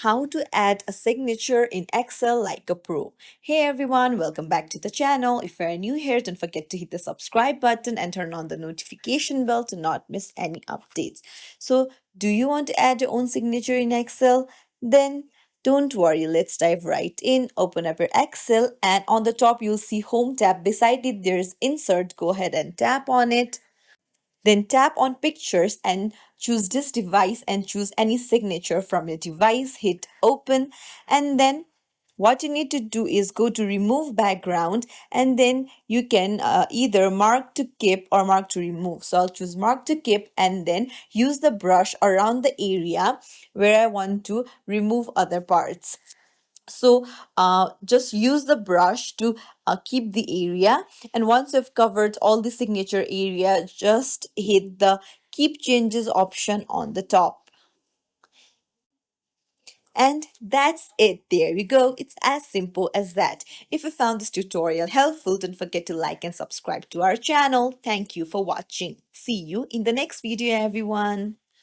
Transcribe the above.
how to add a signature in Excel like a pro. Hey everyone, welcome back to the channel. If you're new here, don't forget to hit the subscribe button and turn on the notification bell to not miss any updates. So, do you want to add your own signature in Excel? Then don't worry, let's dive right in. Open up your Excel, and on the top you'll see Home tab. Beside it, there's Insert. Go ahead and tap on it. Then tap on Pictures and choose this device and choose any signature from your device. Hit Open, and then what you need to do is go to Remove Background, and then you can either mark to keep or mark to remove. So I'll choose mark to keep and then use the brush around the area where I want to remove other parts. So just use the brush to keep the area, and once you've covered all the signature area, just hit the keep changes option on the top. And that's it. There we go. It's as simple as that. If you found this tutorial helpful, don't forget to like and subscribe to our channel. Thank you for watching. See you in the next video, everyone.